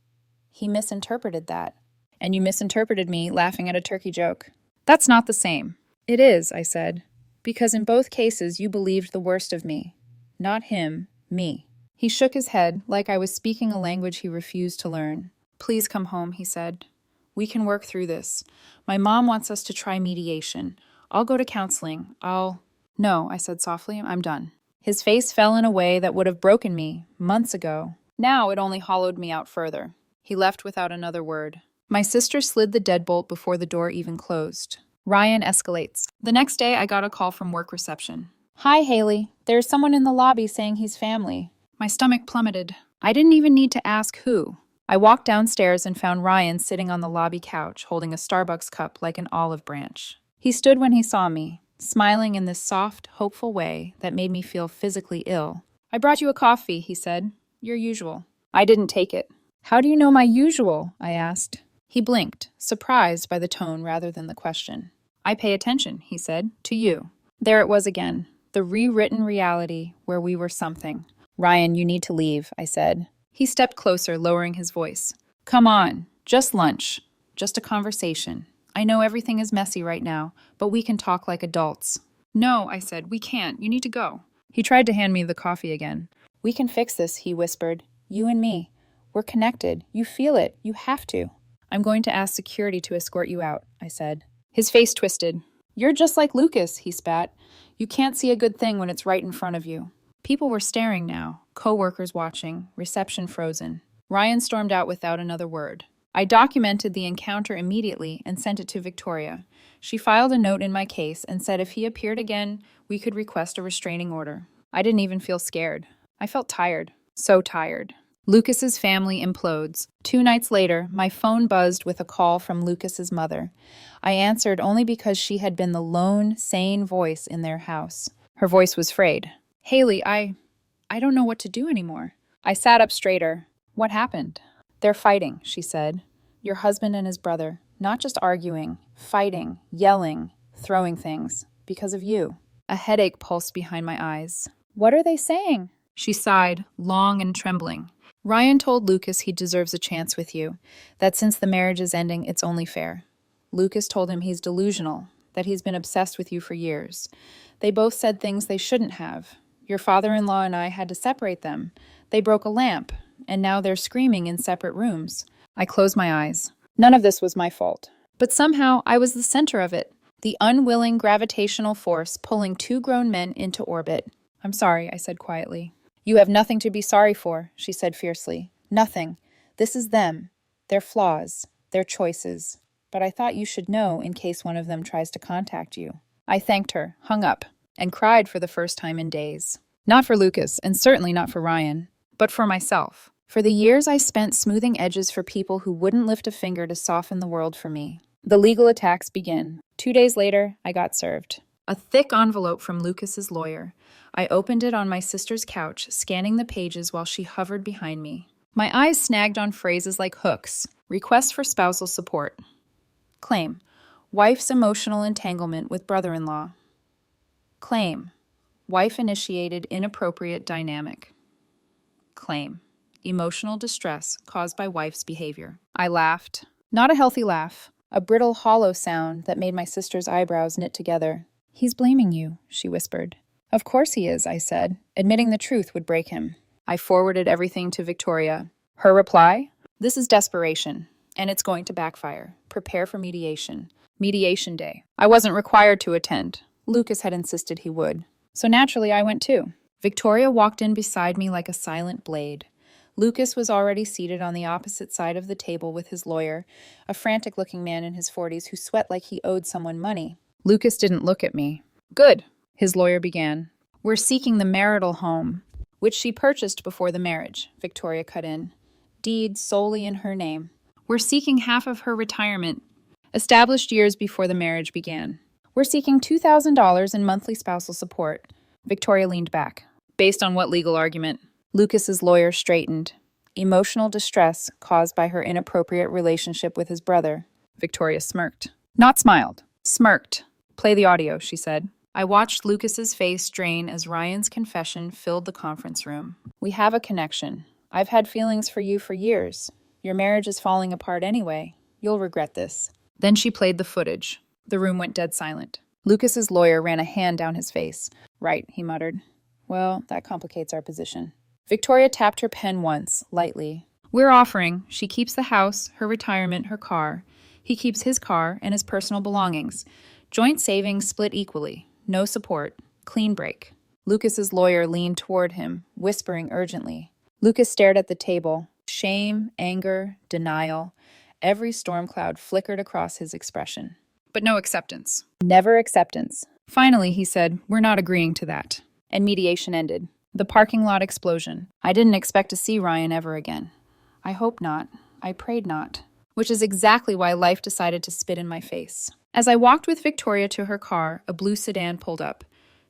He misinterpreted that. "And you misinterpreted me laughing at a turkey joke." "That's not the same." "It is," I said. "Because in both cases you believed the worst of me. Not him, me." He shook his head like I was speaking a language he refused to learn. "Please come home," he said. "We can work through this. My mom wants us to try mediation. I'll go to counseling. No," I said softly, "I'm done." His face fell in a way that would have broken me months ago. Now it only hollowed me out further. He left without another word. My sister slid the deadbolt before the door even closed. Ryan escalates. The next day I got a call from work reception. "Hi, Haley. There's someone in the lobby saying he's family." My stomach plummeted. I didn't even need to ask who. I walked downstairs and found Ryan sitting on the lobby couch, holding a Starbucks cup like an olive branch. He stood when he saw me, smiling in this soft, hopeful way that made me feel physically ill. "I brought you a coffee," he said. "Your usual." I didn't take it. "How do you know my usual?" I asked. He blinked, surprised by the tone rather than the question. "I pay attention," he said, "to you." There it was again, the rewritten reality where we were something. "Ryan, you need to leave," I said. He stepped closer, lowering his voice. "Come on, just lunch, just a conversation. I know everything is messy right now, but we can talk like adults." "No," I said, "we can't. You need to go." He tried to hand me the coffee again. "We can fix this," he whispered. "You and me. We're connected. You feel it. You have to." "I'm going to ask security to escort you out," I said. His face twisted. "You're just like Lucas," he spat. "You can't see a good thing when it's right in front of you." People were staring now, co-workers watching, reception frozen. Ryan stormed out without another word. I documented the encounter immediately and sent it to Victoria. She filed a note in my case and said if he appeared again, we could request a restraining order. I didn't even feel scared. I felt tired. So tired. Lucas's family implodes. 2 nights later, my phone buzzed with a call from Lucas's mother. I answered only because she had been the lone, sane voice in their house. Her voice was frayed. Haley, I don't know what to do anymore. I sat up straighter. What happened? They're fighting, she said. Your husband and his brother. Not just arguing, fighting, yelling, throwing things. Because of you. A headache pulsed behind my eyes. What are they saying? She sighed, long and trembling. Ryan told Lucas he deserves a chance with you, that since the marriage is ending, it's only fair. Lucas told him he's delusional, that he's been obsessed with you for years. They both said things they shouldn't have. Your father-in-law and I had to separate them. They broke a lamp, and now they're screaming in separate rooms. I closed my eyes. None of this was my fault. But somehow I was the center of it, the unwilling gravitational force pulling two grown men into orbit. I'm sorry, I said quietly. You have nothing to be sorry for, she said fiercely. Nothing. This is them. Their flaws. Their choices. But I thought you should know in case one of them tries to contact you. I thanked her, hung up, and cried for the first time in days. Not for Lucas, and certainly not for Ryan, but for myself. For the years I spent smoothing edges for people who wouldn't lift a finger to soften the world for me. The legal attacks begin. 2 days later, I got served. A thick envelope from Lucas's lawyer. I opened it on my sister's couch, scanning the pages while she hovered behind me. My eyes snagged on phrases like hooks. Request for spousal support. Claim. Wife's emotional entanglement with brother-in-law. Claim. Wife-initiated inappropriate dynamic. Claim. Emotional distress caused by wife's behavior. I laughed. Not a healthy laugh. A brittle, hollow sound that made my sister's eyebrows knit together. He's blaming you, she whispered. Of course he is, I said. Admitting the truth would break him. I forwarded everything to Victoria. Her reply? This is desperation, and it's going to backfire. Prepare for mediation. Mediation day. I wasn't required to attend. Lucas had insisted he would. So naturally, I went too. Victoria walked in beside me like a silent blade. Lucas was already seated on the opposite side of the table with his lawyer, a frantic-looking man in his 40s who sweat like he owed someone money. Lucas didn't look at me. Good, his lawyer began. We're seeking the marital home, which she purchased before the marriage, Victoria cut in. Deed solely in her name. We're seeking half of her retirement, established years before the marriage began. We're seeking $2,000 in monthly spousal support. Victoria leaned back. Based on what legal argument? Lucas's lawyer straightened. Emotional distress caused by her inappropriate relationship with his brother. Victoria smirked. Not smiled. Smirked. Play the audio, she said. I watched Lucas's face drain as Ryan's confession filled the conference room. We have a connection. I've had feelings for you for years. Your marriage is falling apart anyway. You'll regret this. Then she played the footage. The room went dead silent. Lucas's lawyer ran a hand down his face. Right, he muttered. Well, that complicates our position. Victoria tapped her pen once, lightly. We're offering. She keeps the house, her retirement, her car. He keeps his car and his personal belongings. Joint savings split equally. No support. Clean break. Lucas's lawyer leaned toward him, whispering urgently. Lucas stared at the table. Shame, anger, denial. Every storm cloud flickered across his expression. But no acceptance. Never acceptance. Finally, he said, we're not agreeing to that. And mediation ended. The parking lot explosion. I didn't expect to see Ryan ever again. I hope not. I prayed not. Which is exactly why life decided to spit in my face. As I walked with Victoria to her car, a blue sedan pulled up.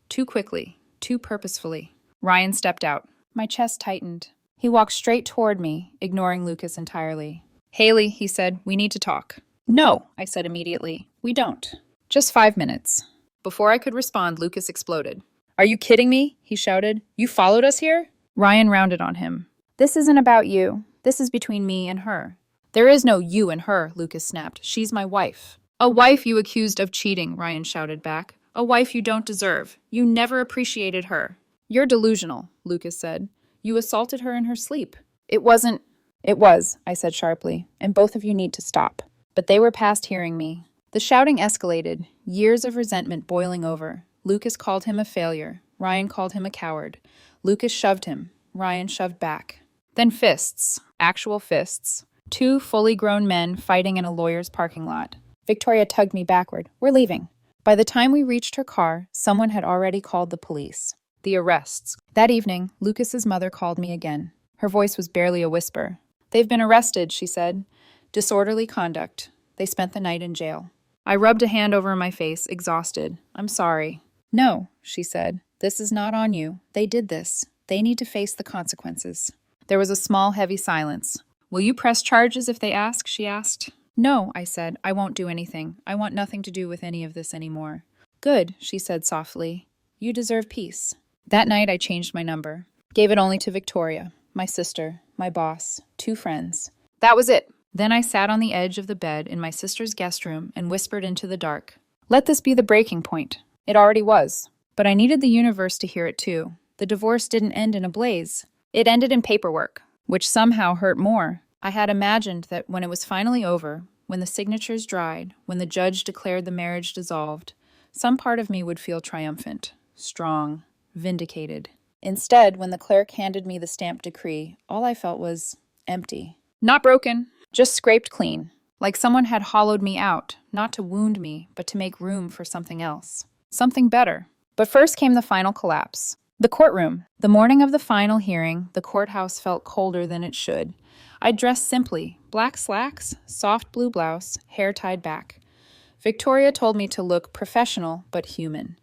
Too quickly, too purposefully. Ryan stepped out. My chest tightened. He walked straight toward me, ignoring Lucas entirely. Haley, he said, we need to talk. No, I said immediately. We don't. Just 5 minutes. Before I could respond, Lucas exploded. Are you kidding me? He shouted. You followed us here? Ryan rounded on him. This isn't about you. This is between me and her. There is no you and her, Lucas snapped. She's my wife. A wife you accused of cheating, Ryan shouted back. A wife you don't deserve. You never appreciated her. You're delusional, Lucas said. You assaulted her in her sleep. It wasn't. It was, I said sharply, and both of you need to stop. But they were past hearing me. The shouting escalated, years of resentment boiling over. Lucas called him a failure. Ryan called him a coward. Lucas shoved him. Ryan shoved back. Then fists. Actual fists. 2 fully grown men fighting in a lawyer's parking lot. Victoria tugged me backward. We're leaving. By the time we reached her car, someone had already called the police. The arrests. That evening, Lucas's mother called me again. Her voice was barely a whisper. "They've been arrested," she said. "Disorderly conduct. They spent the night in jail." I rubbed a hand over my face, exhausted. "I'm sorry." "No," she said. "This is not on you. They did this. They need to face the consequences." There was a small, heavy silence. "Will you press charges if they ask?" she asked. "No," I said. "I won't do anything. I want nothing to do with any of this anymore." "Good," she said softly. "You deserve peace." That night I changed my number. Gave it only to Victoria, my sister, my boss, 2 friends. That was it. Then I sat on the edge of the bed in my sister's guest room and whispered into the dark. Let this be the breaking point. It already was. But I needed the universe to hear it too. The divorce didn't end in a blaze. It ended in paperwork, which somehow hurt more. I had imagined that when it was finally over, when the signatures dried, when the judge declared the marriage dissolved, some part of me would feel triumphant, strong, vindicated. Instead, when the clerk handed me the stamped decree, all I felt was empty. Not broken, just scraped clean. Like someone had hollowed me out, not to wound me, but to make room for something else. Something better. But first came the final collapse. The courtroom. The morning of the final hearing, the courthouse felt colder than it should. I dressed simply, black slacks, soft blue blouse, hair tied back. Victoria told me to look professional but human.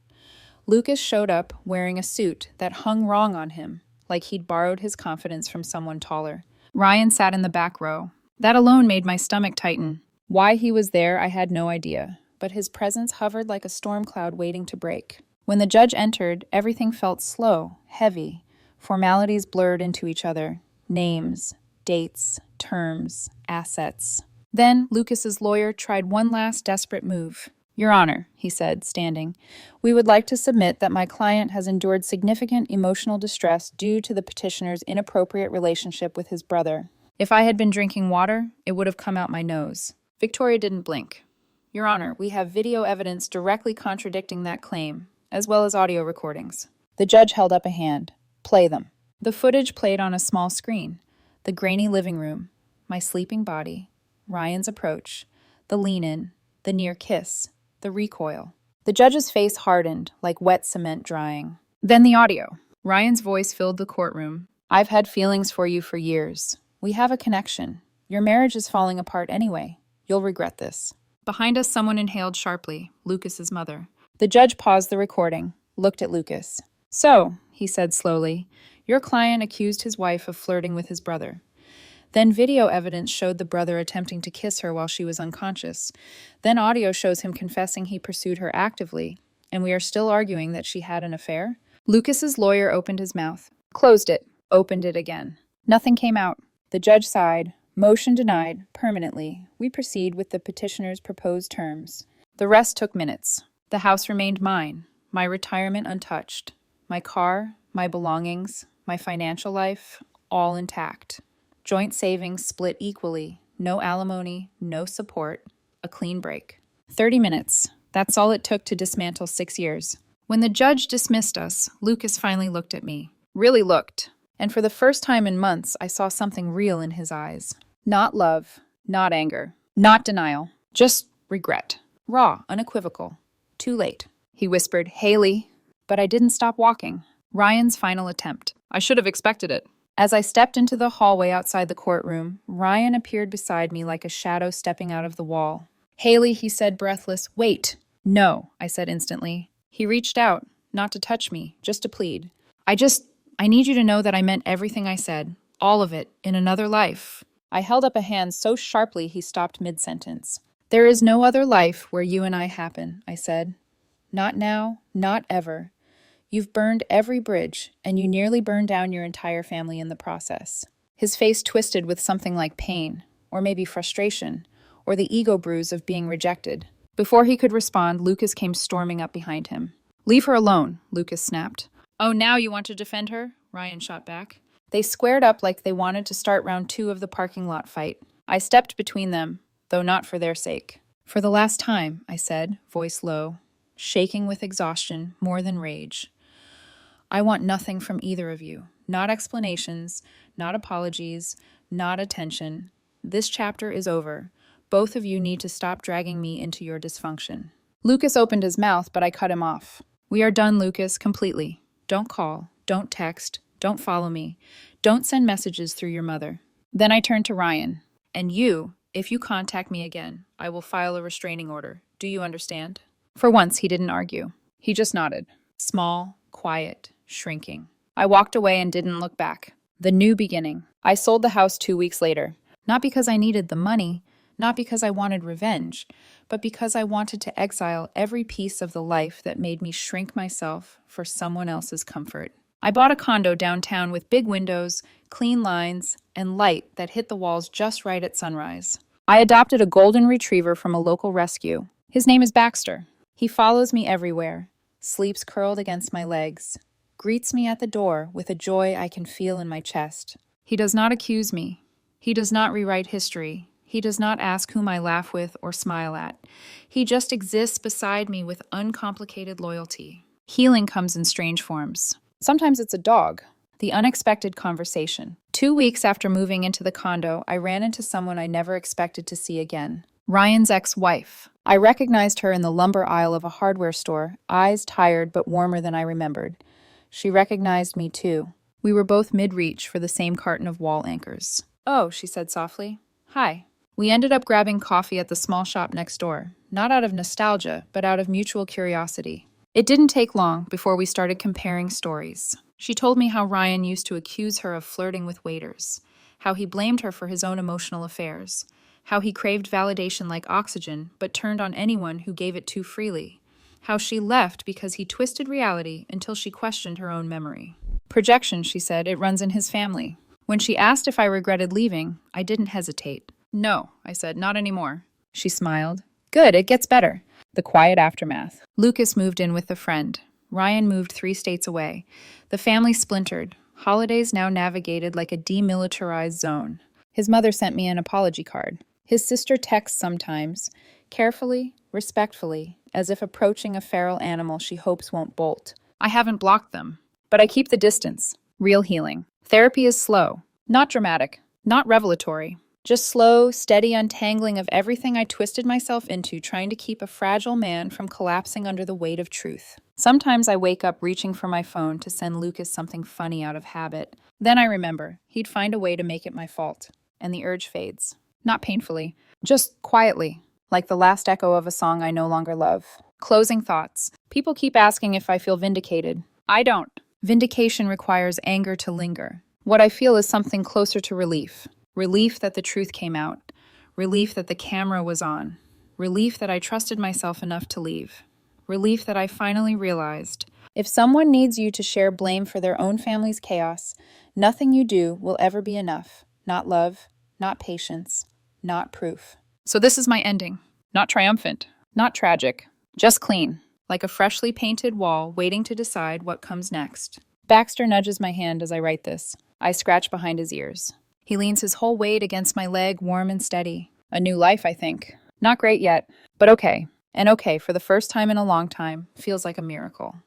Lucas showed up wearing a suit that hung wrong on him, like he'd borrowed his confidence from someone taller. Ryan sat in the back row. That alone made my stomach tighten. Why he was there, I had no idea, but his presence hovered like a storm cloud waiting to break. When the judge entered, everything felt slow, heavy. Formalities blurred into each other. Names, dates, terms, assets. Then Lucas's lawyer tried one last desperate move. "Your Honor," he said, standing, "we would like to submit that my client has endured significant emotional distress due to the petitioner's inappropriate relationship with his brother." If I had been drinking water, it would have come out my nose. Victoria didn't blink. "Your Honor, we have video evidence directly contradicting that claim, as well as audio recordings." The judge held up a hand. "Play them." The footage played on a small screen. The grainy living room, my sleeping body, Ryan's approach, the lean-in, the near kiss, the recoil. The judge's face hardened, like wet cement drying. Then the audio. Ryan's voice filled the courtroom. "I've had feelings for you for years. We have a connection. Your marriage is falling apart anyway. You'll regret this." Behind us, someone inhaled sharply, Lucas's mother. The judge paused the recording, looked at Lucas. "So," he said slowly, "your client accused his wife of flirting with his brother. Then video evidence showed the brother attempting to kiss her while she was unconscious. Then audio shows him confessing he pursued her actively, and we are still arguing that she had an affair?" Lucas's lawyer opened his mouth, closed it, opened it again. Nothing came out. The judge sighed. "Motion denied, permanently. We proceed with the petitioner's proposed terms." The rest took minutes. The house remained mine, my retirement untouched, my car, my belongings, my financial life, all intact. Joint savings split equally, no alimony, no support, a clean break. 30 minutes. That's all it took to dismantle 6 years. When the judge dismissed us, Lucas finally looked at me. Really looked. And for the first time in months, I saw something real in his eyes. Not love, not anger, not denial, just regret. Raw, unequivocal. "Too late," he whispered, "Haley." But I didn't stop walking. Ryan's final attempt. I should have expected it. As I stepped into the hallway outside the courtroom, Ryan appeared beside me like a shadow stepping out of the wall. "Haley," he said, breathless. "Wait." "No," I said instantly. He reached out, not to touch me, just to plead. I need you to know that I meant everything I said. All of it, in another life." I held up a hand so sharply he stopped mid-sentence. "There is no other life where you and I happen," I said. "Not now, not ever. You've burned every bridge, and you nearly burned down your entire family in the process." His face twisted with something like pain, or maybe frustration, or the ego bruise of being rejected. Before he could respond, Lucas came storming up behind him. "Leave her alone," Lucas snapped. "Oh, now you want to defend her?" Ryan shot back. They squared up like they wanted to start round 2 of the parking lot fight. I stepped between them, though not for their sake. "For the last time," I said, voice low, shaking with exhaustion more than rage. "I want nothing from either of you. Not explanations, not apologies, not attention. This chapter is over. Both of you need to stop dragging me into your dysfunction." Lucas opened his mouth, but I cut him off. "We are done, Lucas, completely. Don't call, don't text, Don't follow me. Don't send messages through your mother. Then I turned to Ryan. And you, if you contact me again, I will file a restraining order. Do you understand? For once, he didn't argue. He just nodded. Small, quiet, shrinking. I walked away and didn't look back. The new beginning. I sold the house 2 weeks later. Not because I needed the money, not because I wanted revenge, but because I wanted to exile every piece of the life that made me shrink myself for someone else's comfort. I bought a condo downtown with big windows, clean lines, and light that hit the walls just right at sunrise. I adopted a golden retriever from a local rescue. His name is Baxter. He follows me everywhere, sleeps curled against my legs, greets me at the door with a joy I can feel in my chest. He does not accuse me. He does not rewrite history. He does not ask whom I laugh with or smile at. He just exists beside me with uncomplicated loyalty. Healing comes in strange forms. Sometimes it's a dog. The unexpected conversation. 2 weeks after moving into the condo, I ran into someone I never expected to see again. Ryan's ex-wife. I recognized her in the lumber aisle of a hardware store, eyes tired but warmer than I remembered. She recognized me too. We were both mid-reach for the same carton of wall anchors. "Oh," she said softly. "Hi." We ended up grabbing coffee at the small shop next door, not out of nostalgia, but out of mutual curiosity. It didn't take long before we started comparing stories. She told me how Ryan used to accuse her of flirting with waiters, how he blamed her for his own emotional affairs, how he craved validation like oxygen but turned on anyone who gave it too freely, how she left because he twisted reality until she questioned her own memory. Projection, she said, it runs in his family. When she asked if I regretted leaving, I didn't hesitate. "No," I said, "not anymore." She smiled. "Good, it gets better." The quiet aftermath. Lucas moved in with a friend. Ryan moved 3 states away. The family splintered. Holidays now navigated like a demilitarized zone. His mother sent me an apology card. His sister texts sometimes, carefully, respectfully, as if approaching a feral animal she hopes won't bolt. I haven't blocked them, but I keep the distance. Real healing. Therapy is slow, not dramatic, not revelatory. Just slow, steady untangling of everything I twisted myself into trying to keep a fragile man from collapsing under the weight of truth. Sometimes I wake up reaching for my phone to send Lucas something funny out of habit. Then I remember, he'd find a way to make it my fault. And the urge fades. Not painfully, just quietly, like the last echo of a song I no longer love. Closing thoughts. People keep asking if I feel vindicated. I don't. Vindication requires anger to linger. What I feel is something closer to relief. Relief that the truth came out. Relief that the camera was on. Relief that I trusted myself enough to leave. Relief that I finally realized. If someone needs you to share blame for their own family's chaos, nothing you do will ever be enough. Not love, not patience, not proof. So this is my ending. Not triumphant, not tragic, just clean, like a freshly painted wall waiting to decide what comes next. Baxter nudges my hand as I write this. I scratch behind his ears. He leans his whole weight against my leg, warm and steady. A new life, I think. Not great yet, but okay. And okay, for the first time in a long time, feels like a miracle.